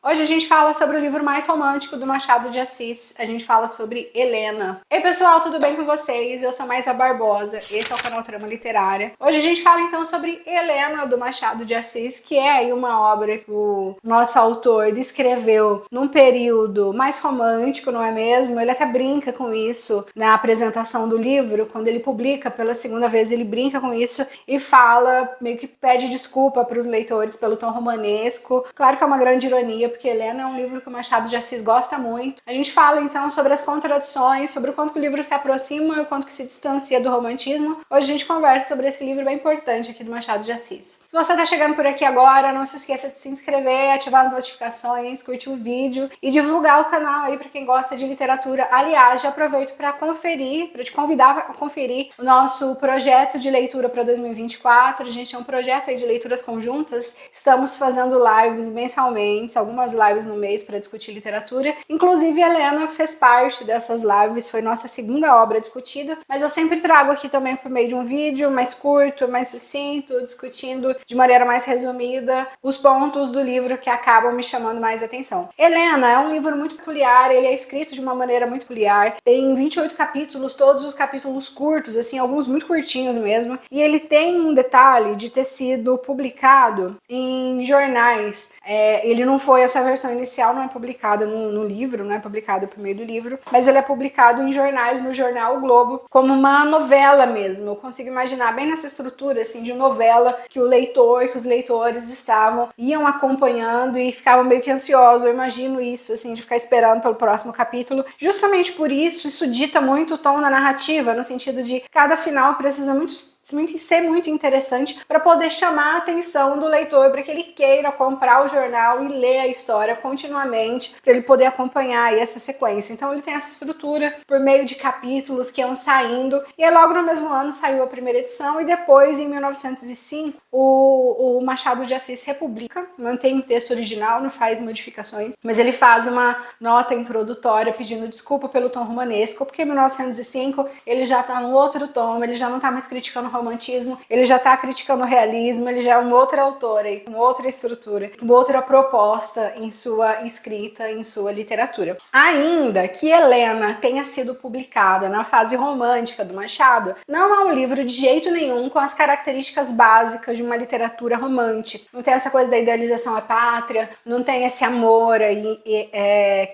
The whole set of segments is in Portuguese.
Hoje a gente fala sobre o livro mais romântico do Machado de Assis. A gente fala sobre Helena. Ei pessoal, tudo bem com vocês? Eu sou Maisa Barbosa, esse é o canal Trama Literária. Hoje a gente fala então sobre Helena do Machado de Assis, que é aí uma obra que o nosso autor descreveu num período mais romântico, não é mesmo? Ele até brinca com isso na apresentação do livro, quando ele publica pela segunda vez, ele brinca com isso e fala, meio que pede desculpa para os leitores pelo tom romanesco. Claro que é uma grande ironia, porque Helena é um livro que o Machado de Assis gosta muito. A gente fala então sobre as contradições, sobre o quanto que o livro se aproxima e o quanto que se distancia do romantismo. Hoje a gente conversa sobre esse livro bem importante aqui do Machado de Assis. Se você está chegando por aqui agora, não se esqueça de se inscrever, ativar as notificações, curtir o vídeo e divulgar o canal aí para quem gosta de literatura. Aliás, já aproveito para conferir, para te convidar a conferir o nosso projeto de leitura para 2024. A gente é um projeto aí de leituras conjuntas. Estamos fazendo lives mensalmente, algumas lives no mês para discutir literatura. Inclusive, a Helena fez parte dessas lives, foi nossa segunda obra discutida, mas eu sempre trago aqui também por meio de um vídeo mais curto, mais sucinto, discutindo de maneira mais resumida os pontos do livro que acabam me chamando mais atenção. Helena é um livro muito peculiar, ele é escrito de uma maneira muito peculiar, tem 28 capítulos, todos os capítulos curtos, assim, alguns muito curtinhos mesmo, e ele tem um detalhe de ter sido publicado em jornais. Ele não foi, a sua versão inicial não é publicada no livro, não é publicado por meio do livro, mas ele é publicado em jornais, no jornal O Globo, como uma novela mesmo. Eu consigo imaginar bem nessa estrutura assim de novela que o leitor, que os leitores iam acompanhando e ficavam meio que ansiosos. Eu imagino isso, assim, de ficar esperando pelo próximo capítulo. Justamente por isso dita muito o tom da narrativa, no sentido de cada final precisa ser muito interessante para poder chamar a atenção do leitor, para que ele queira comprar o jornal e ler a história continuamente, para ele poder acompanhar aí essa sequência. Então ele tem essa estrutura por meio de capítulos que iam saindo, e aí logo no mesmo ano saiu a primeira edição, e depois, em 1905, o Machado de Assis republica, mantém o texto original, não faz modificações, mas ele faz uma nota introdutória pedindo desculpa pelo tom romanesco, porque em 1905 ele já está num outro tom, ele já não está mais criticando o romantismo, ele já está criticando o realismo, ele já é um outro autor aí, com outra estrutura, com outra proposta em sua escrita, em sua literatura. Ainda que Helena tenha sido publicada na fase romântica do Machado, não é um livro de jeito nenhum com as características básicas de uma literatura romântica. Não tem essa coisa da idealização à pátria, não tem esse amor aí,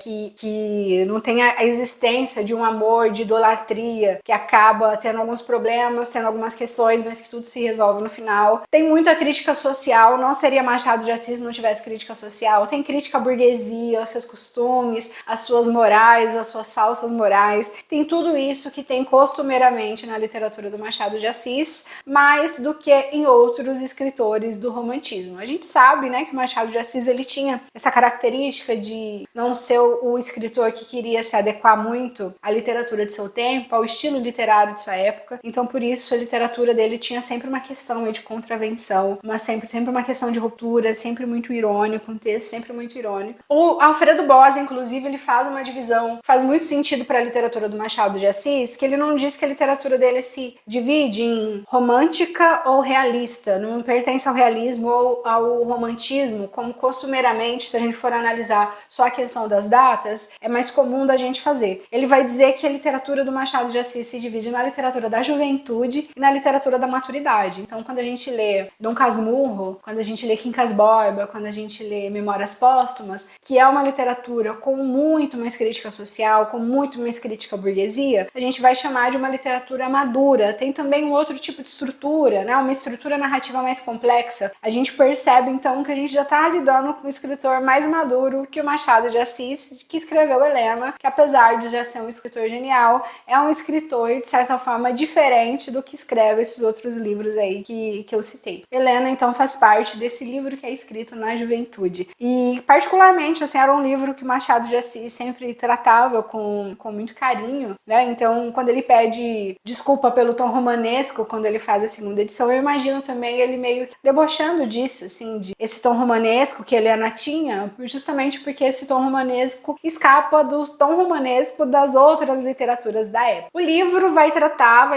que não tem a existência de um amor de idolatria que acaba tendo alguns problemas, tendo algumas questões, mas que tudo se resolve no final. Tem muita crítica social, não seria Machado de Assis se não tivesse crítica social. Tem crítica à burguesia, aos seus costumes, às suas morais, às suas falsas morais. Tem tudo isso que tem costumeiramente na literatura do Machado de Assis, mais do que em outros escritores do romantismo. A gente sabe, né, que Machado de Assis ele tinha essa característica de não ser o escritor que queria se adequar muito à literatura de seu tempo, ao estilo literário de sua época. Então, por isso, a literatura dele tinha sempre uma questão de contravenção, sempre uma questão de ruptura, sempre muito irônico, um texto sempre muito irônico. O Alfredo Bose, inclusive, ele faz uma divisão, faz muito sentido para a literatura do Machado de Assis, que ele não diz que a literatura dele se divide em romântica ou realista, não pertence ao realismo ou ao romantismo, como costumeiramente, se a gente for analisar só a questão das datas, é mais comum da gente fazer. Ele vai dizer que a literatura do Machado de Assis se divide na literatura da juventude e na literatura da maturidade. Então, quando a gente lê Dom Casmurro, quando a gente lê Quincas Borba, quando a gente lê Memórias Póstumas, que é uma literatura com muito mais crítica social, com muito mais crítica à burguesia, a gente vai chamar de uma literatura madura. Tem também um outro tipo de estrutura, né? Uma estrutura narrativa mais complexa. A gente percebe, então, que a gente já está lidando com um escritor mais maduro que o Machado de Assis, que escreveu Helena, que apesar de já ser um escritor genial, é um escritor, de certa forma, diferente do que escreve esses outros livros aí que eu citei. Helena, então, faz parte desse livro que é escrito na juventude. E, particularmente, assim, era um livro que Machado de Assis sempre tratava com muito carinho, né? Então, quando ele pede desculpa pelo tom romanesco, quando ele faz a segunda edição, eu imagino também ele meio debochando disso, assim, de esse tom romanesco que Helena tinha, justamente porque esse tom romanesco escapa do tom romanesco das outras literaturas da época. O livro vai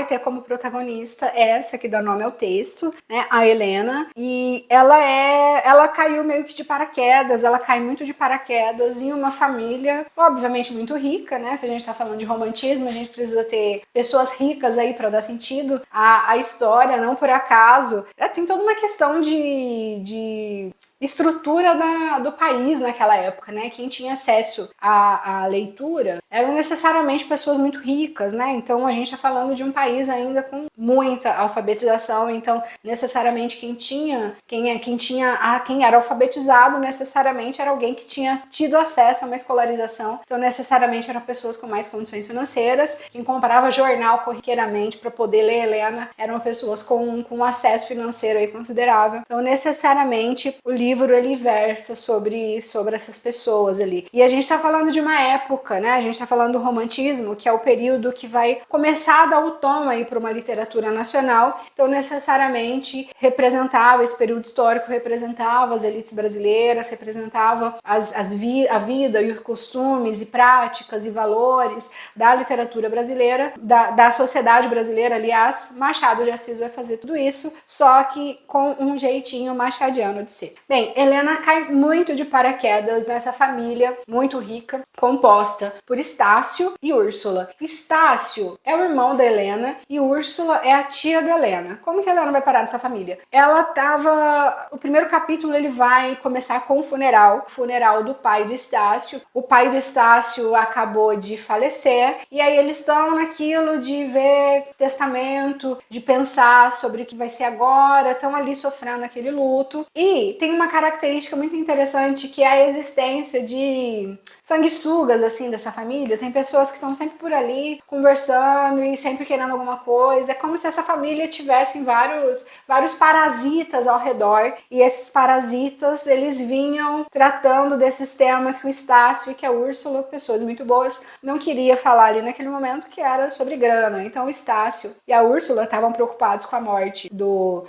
ter como protagonista essa que dá nome ao texto, né, a Helena, e ela caiu meio que de paraquedas, ela cai muito de paraquedas em uma família, obviamente muito rica, né, se a gente tá falando de romantismo, a gente precisa ter pessoas ricas aí para dar sentido à história, não por acaso. Tem toda uma questão de estrutura do país naquela época, né? Quem tinha acesso à leitura eram necessariamente pessoas muito ricas, né? Então a gente está falando de um país ainda com muita alfabetização, então necessariamente quem era alfabetizado necessariamente era alguém que tinha tido acesso a uma escolarização, então necessariamente eram pessoas com mais condições financeiras. Quem comprava jornal corriqueiramente para poder ler Helena eram pessoas com acesso financeiro aí considerável. Então necessariamente o livro ele versa sobre essas pessoas ali. E a gente tá falando de uma época, né? A gente tá falando do romantismo, que é o período que vai começar a dar o tom aí para uma literatura nacional. Então necessariamente representava esse período histórico, representava as elites brasileiras, representava a vida e os costumes e práticas e valores da literatura brasileira, da sociedade brasileira, aliás. Machado de Assis vai fazer tudo isso, só que com um jeitinho machadiano de ser. Bem, Helena cai muito de paraquedas nessa família muito rica, composta por Estácio e Úrsula. Estácio é o irmão da Helena e Úrsula é a tia da Helena. Como que a Helena vai parar nessa família? O primeiro capítulo ele vai começar com o funeral do pai do Estácio. O pai do Estácio acabou de falecer e aí eles estão naquilo de ver testamento, de pensar sobre o que vai ser agora, estão ali sofrendo aquele luto. E tem uma característica muito interessante que é a existência de sanguessugas assim dessa família. Tem pessoas que estão sempre por ali conversando e sempre querendo alguma coisa. É como se essa família tivesse vários parasitas ao redor, e esses parasitas eles vinham tratando desses temas que o Estácio e que a Úrsula, pessoas muito boas, não queria falar ali naquele momento, que era sobre grana. Então o Estácio e a Úrsula estavam preocupados com a morte do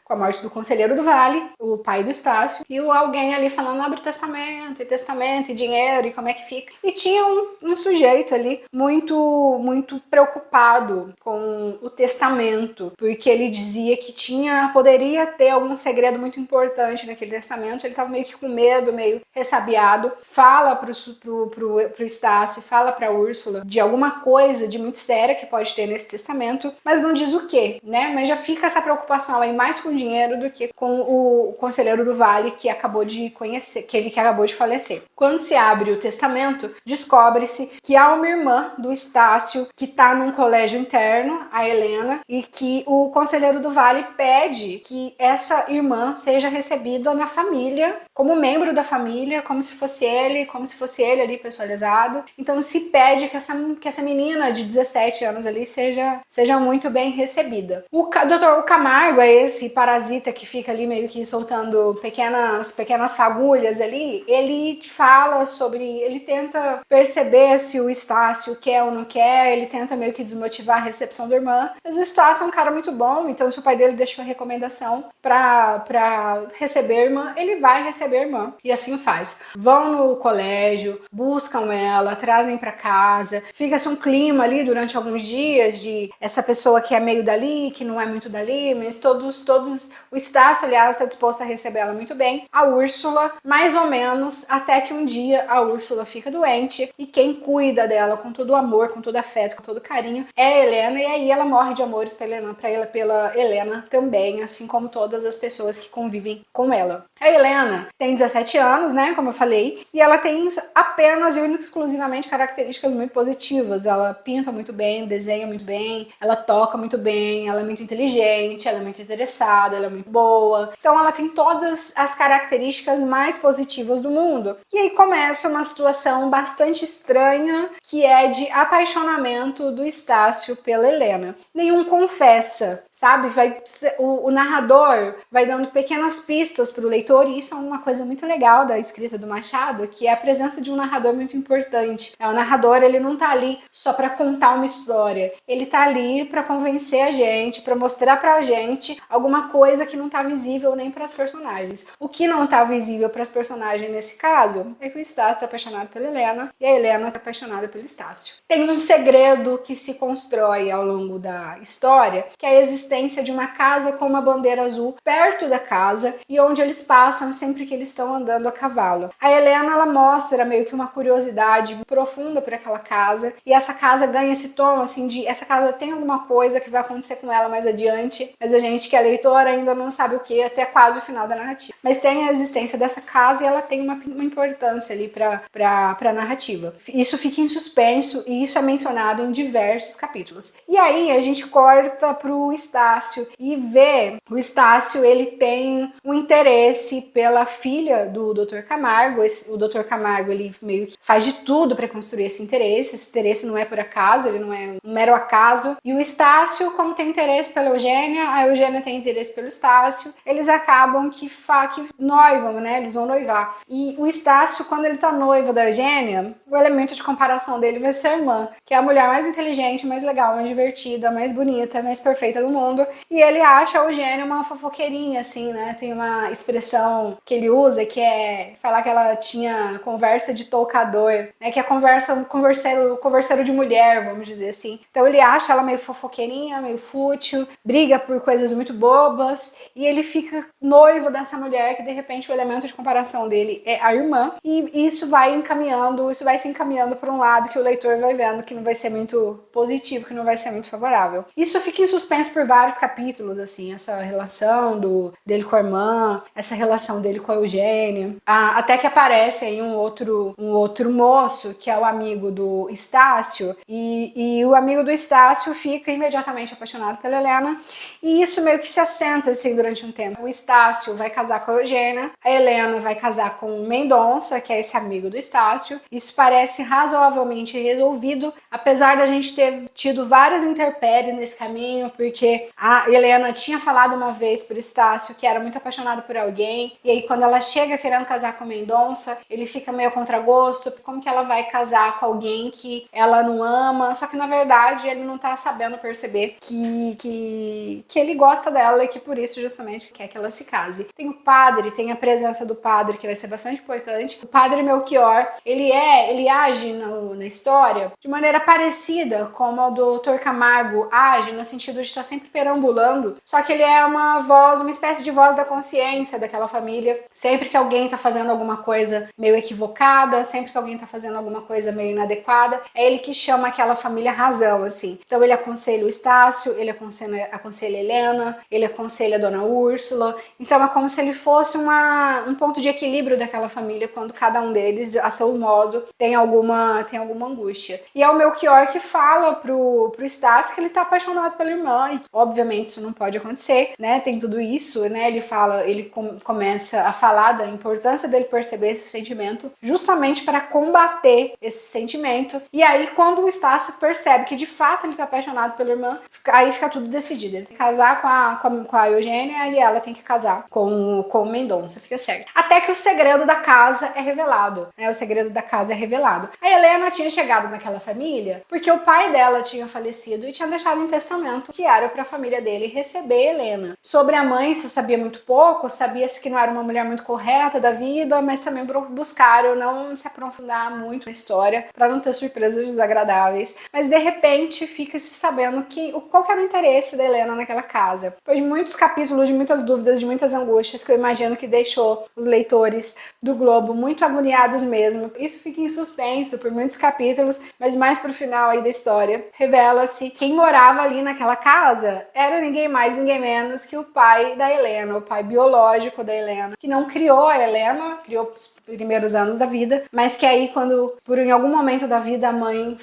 conselheiro do Vale, o pai do Estácio, e alguém ali falando abre testamento e dinheiro e como é que fica. E tinha um sujeito ali muito preocupado com o testamento, porque ele dizia que poderia ter algum segredo muito importante naquele testamento. Ele estava meio que com medo, meio ressabiado. Fala pro Estácio, fala pra Úrsula de alguma coisa de muito séria que pode ter nesse testamento, mas não diz o que, né? Mas já fica essa preocupação aí mais com o dinheiro do que com o conselheiro do Vale que acabou de falecer. Quando se abre o testamento, descobre-se que há uma irmã do Estácio que está num colégio interno, a Helena, e que o conselheiro do Vale pede que essa irmã seja recebida na família, como membro da família, como se fosse ele ali pessoalizado. Então se pede que essa menina de 17 anos ali seja muito bem recebida. O Dr. Camargo é esse parasita que fica ali meio que soltando pequenas fagulhas ali. Ele tenta perceber se o Estácio quer ou não quer, ele tenta meio que desmotivar a recepção da irmã, mas o Estácio é um cara muito bom, então se o pai dele deixa uma recomendação pra receber a irmã, ele vai receber a irmã, e assim faz. Vão no colégio, buscam ela, trazem pra casa, fica-se um clima ali durante alguns dias de essa pessoa que é meio dali, que não é muito dali, mas todos o Estácio, aliás, está disposto a receber ela muito bem, a Úrsula, mais ou menos, até que um dia a Úrsula fica doente e quem cuida dela com todo o amor, com todo afeto, com todo carinho é a Helena, e aí ela morre de amores pela Helena também, assim como todas as pessoas que convivem com ela. A Helena tem 17 anos, né, como eu falei, e ela tem apenas e exclusivamente características muito positivas. Ela pinta muito bem, desenha muito bem, ela toca muito bem, ela é muito inteligente, ela é muito interessada, ela é muito boa. Então ela tem todas as características mais positivas do mundo. E aí começa uma situação bastante estranha, que é de apaixonamento do Estácio pela Helena. Nenhum confessa, sabe? O narrador vai dando pequenas pistas para o leitor, e isso é uma coisa muito legal da escrita do Machado, que é a presença de um narrador muito importante. O narrador, ele não tá ali só para contar uma história, ele tá ali para convencer a gente, para mostrar pra gente alguma coisa que não tá visível nem para as personagens. O que não tá visível para as personagens nesse caso é que o Estácio tá apaixonado pela Helena e a Helena tá apaixonada pelo Estácio. Tem um segredo que se constrói ao longo da história, que é a existência existência de uma casa com uma bandeira azul perto da casa e onde eles passam sempre que eles estão andando a cavalo. A Helena, ela mostra meio que uma curiosidade profunda por aquela casa, e essa casa ganha esse tom assim de essa casa tem alguma coisa que vai acontecer com ela mais adiante, mas a gente que é leitor ainda não sabe o que até quase o final da narrativa. Mas tem a existência dessa casa e ela tem uma importância ali para a narrativa. Isso fica em suspenso e isso é mencionado em diversos capítulos. E aí a gente corta pro Estácio e vê o Estácio, ele tem um interesse pela filha do Dr. Camargo. O Dr. Camargo, ele meio que faz de tudo para construir esse interesse não é por acaso, ele não é um mero acaso. E o Estácio, como tem interesse pela Eugênia, a Eugênia tem interesse pelo Estácio, eles acabam que noivam, né? Eles vão noivar. E o Estácio, quando ele tá noivo da Eugênia, o elemento de comparação dele vai ser a irmã, que é a mulher mais inteligente, mais legal, mais divertida, mais bonita, mais perfeita do mundo. E ele acha a Eugênia uma fofoqueirinha, assim, né? Tem uma expressão que ele usa que é falar que ela tinha conversa de toucador, né? Que é converseiro de mulher, vamos dizer assim. Então ele acha ela meio fofoqueirinha, meio fútil, briga por coisas muito bobas, e ele fica noivo dessa mulher que de repente o elemento de comparação dele é a irmã, e isso vai se encaminhando para um lado que o leitor vai vendo que não vai ser muito positivo, que não vai ser muito favorável. Isso fica em suspenso por vários capítulos, assim, essa relação dele com a irmã, essa relação dele com a Eugênia, até que aparece aí um outro moço, que é o amigo do Estácio, e o amigo do Estácio fica imediatamente apaixonado pela Helena, e isso meio que se assenta, assim, durante um tempo. O Estácio vai casar com a Eugênia, a Helena vai casar com o Mendonça, que é esse amigo do Estácio. Isso parece razoavelmente resolvido, apesar da gente ter tido várias intempéries nesse caminho, porque a Helena tinha falado uma vez pro Estácio que era muito apaixonada por alguém, e aí quando ela chega querendo casar com o Mendonça, ele fica meio a contragosto, como que ela vai casar com alguém que ela não ama, só que na verdade ele não tá sabendo perceber que ele gosta dela e que por isso justamente quer que ela se case. Tem o padre, tem a presença do padre, que vai ser bastante importante. O padre Melchior, ele age na história de maneira parecida como o Dr. Camargo age, no sentido de estar sempre perambulando, só que ele é uma espécie de voz da consciência daquela família. Sempre que alguém tá fazendo alguma coisa meio equivocada, sempre que alguém tá fazendo alguma coisa meio inadequada, é ele que chama aquela família razão, assim. Então ele aconselha o Estácio, ele aconselha a Helena, ele aconselha a Dona Úrsula. Então é como se ele fosse um ponto de equilíbrio daquela família, quando cada um deles, a seu modo, tem alguma angústia. E é o Melchior que fala pro Estácio que ele tá apaixonado pela irmã, e obviamente isso não pode acontecer, né? Tem tudo isso, né? Ele começa a falar da importância dele perceber esse sentimento, justamente para combater esse sentimento. E aí, quando o Estácio percebe que de fato ele tá apaixonado pela irmã, aí fica tudo decidido. Ele tem que casar com a Eugênia e ela tem que casar com o Mendonça, fica certo. Até que o segredo da casa é revelado, né? O segredo da casa é revelado. A Helena tinha chegado naquela família porque o pai dela tinha falecido e tinha deixado em testamento que era para a família dele receber Helena. Sobre a mãe se sabia muito pouco, sabia-se que não era uma mulher muito correta da vida, mas também buscaram não se aprofundar muito na história para não ter surpresas desagradáveis. Mas de repente fica-se sabendo qual era o interesse da Helena naquela casa. Depois de muitos capítulos, de muitas dúvidas, de muitas angústias, que eu imagino que deixou os leitores do Globo muito agoniados mesmo. Isso fica em suspenso por muitos capítulos, mas mais pro final aí da história, revela-se quem morava ali naquela casa era ninguém mais, ninguém menos que o pai da Helena, o pai biológico da Helena, que não criou a Helena, criou os primeiros anos da vida, mas que aí quando, em algum momento da vida, a mãe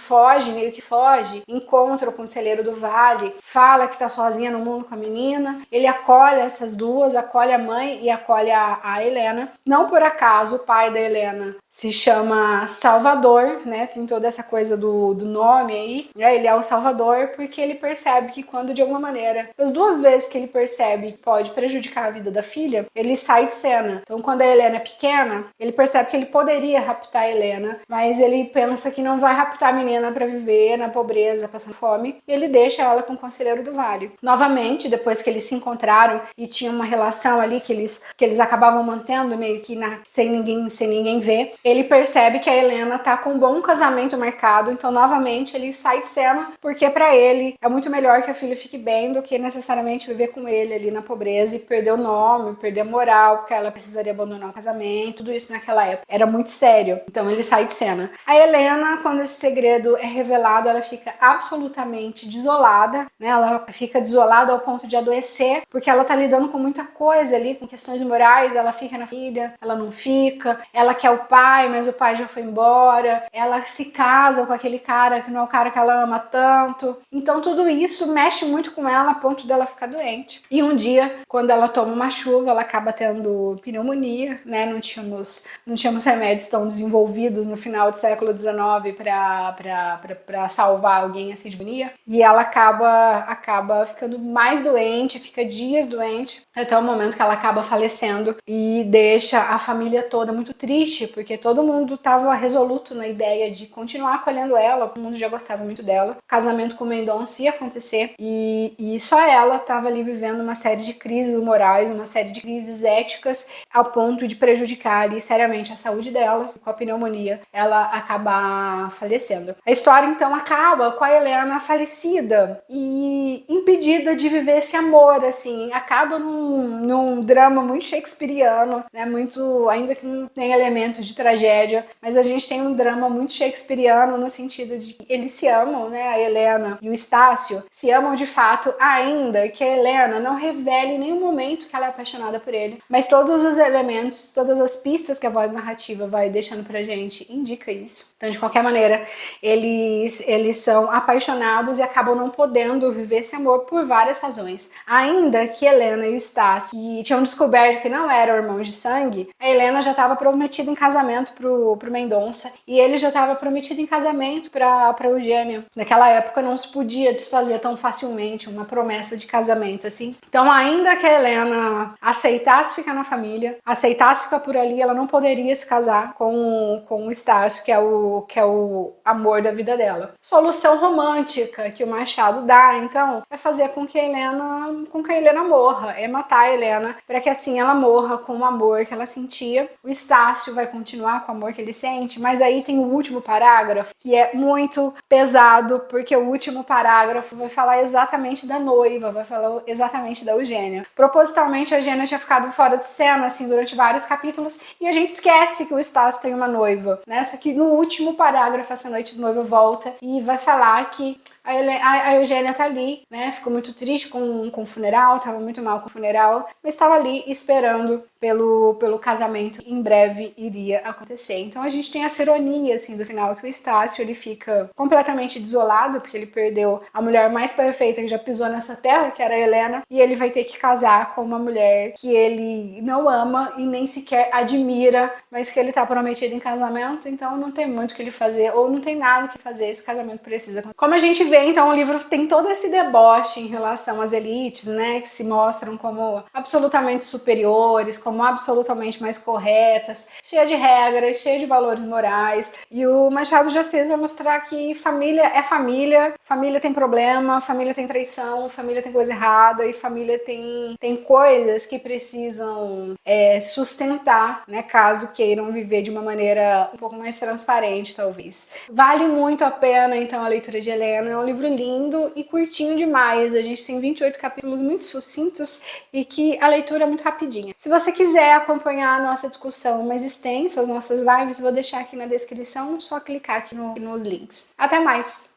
meio que foge, encontra o conselheiro do Vale, fala que tá sozinha no mundo com a menina, ele acolhe essas duas, acolhe a mãe e acolhe a Helena. Não por acaso o pai da Helena se chama Salvador, né? Tem toda essa coisa do nome aí, né? Ele é o Salvador porque ele percebe que quando de alguma maneira, das duas vezes que ele percebe que pode prejudicar a vida da filha, ele sai de cena. Então quando a Helena é pequena, ele percebe que ele poderia raptar a Helena, mas ele pensa que não vai raptar a menina para viver na pobreza, passando fome, e ele deixa ela com o conselheiro do Vale. Novamente, depois que eles se encontraram e tinha uma relação ali que eles acabavam mantendo meio que sem ninguém ver, ele percebe que a Helena tá com um bom casamento marcado, então novamente ele sai de cena, porque para ele é muito melhor que a filha fique bem do que necessariamente viver com ele ali na pobreza e perder o nome, perder a moral, porque ela precisaria abandonar o casamento, tudo isso naquela época era muito sério, então ele sai de cena. A Helena, quando esse segredo é revelado, ela fica absolutamente desolada, né? Ela fica desolada ao ponto de adoecer, porque ela tá lidando com muita coisa ali, com questões morais, ela fica na filha, ela não fica, ela quer o pai, mas o pai já foi embora, ela se casa com aquele cara que não é o cara que ela ama tanto, então tudo isso mexe muito com ela a ponto dela ficar doente. E um dia, quando ela toma uma chuva, ela acaba tendo pneumonia, né? Não tínhamos remédios tão desenvolvidos no final do século XIX para salvar alguém assim de pneumonia, e ela acaba ficando mais doente, fica dias doente, até o momento que ela acaba falecendo e deixa a família toda muito triste, porque todo mundo estava resoluto na ideia de continuar acolhendo ela, todo mundo já gostava muito dela. O casamento com o Mendonça ia acontecer e só ela estava ali vivendo uma série de crises morais, uma série de crises éticas, ao ponto de prejudicar ali seriamente a saúde dela. Com a pneumonia, ela acabar falecendo. A história então acaba com a Helena falecida e impedida de viver esse amor, assim, acaba num drama muito shakespeariano, né? Muito, ainda que não tenha elementos de tragédia, mas a gente tem um drama muito shakespeariano no sentido de que eles se amam, né? A Helena e o Estácio se amam de fato, ainda que a Helena não revele em nenhum momento que ela é apaixonada por ele, mas todos os elementos, todas as pistas que a voz narrativa vai deixando pra gente indica isso. Então, de qualquer maneira, eles são apaixonados e acabam não podendo viver esse amor por várias razões. Ainda que Helena e Estácio tinham descoberto que não eram irmãos de sangue, a Helena já estava prometida em casamento pro Mendonça e ele já estava prometido em casamento pra Eugênia. Naquela época não se podia desfazer tão facilmente uma promessa de casamento assim. Então, ainda que a Helena aceitasse ficar na família, aceitasse ficar por ali, ela não poderia se casar com o Estácio, que é o amor da vida dela. Solução romântica que o Machado dá, então, é fazer com que a Helena morra, é matar a Helena, para que assim ela morra com o amor que ela sentia. O Estácio vai continuar com o amor que ele sente, mas aí tem o último parágrafo, que é muito pesado, porque o último parágrafo vai falar exatamente da noiva, vai falar exatamente da Eugênia. Propositalmente, a Eugênia tinha ficado fora de cena, assim, durante vários capítulos, e a gente esquece que o Estácio tem uma noiva, né? Só que no último parágrafo, essa noite, a noiva volta e vai falar que a Eugênia tá ali, né? Ficou muito triste com o funeral, tava muito mal com o funeral, mas estava ali esperando pelo casamento em breve iria acontecer. Então a gente tem essa ironia, assim, do final, que o Estácio, ele fica completamente desolado, porque ele perdeu a mulher mais perfeita que já pisou nessa terra, que era a Helena, e ele vai ter que casar com uma mulher que ele não ama e nem sequer admira, mas que ele tá prometido em casamento, então não tem muito o que ele fazer, ou não tem nada o que fazer, esse casamento precisa. Como a gente vê, então, o livro tem todo esse deboche em relação às elites, né, que se mostram como absolutamente superiores, como absolutamente mais corretas, cheia de regras, cheia de valores morais, e o Machado de Assis vai mostrar que família é família, família tem problema, família tem traição, família tem coisa errada, e família tem coisas que precisam sustentar, né, caso queiram viver de uma maneira um pouco mais transparente, talvez. Vale muito a pena, então, a leitura de Helena. É um livro lindo e curtinho demais. A gente tem 28 capítulos muito sucintos e que a leitura é muito rapidinha. Se você quiser acompanhar a nossa discussão mais extensa, as nossas lives, vou deixar aqui na descrição, só clicar aqui nos links. Até mais!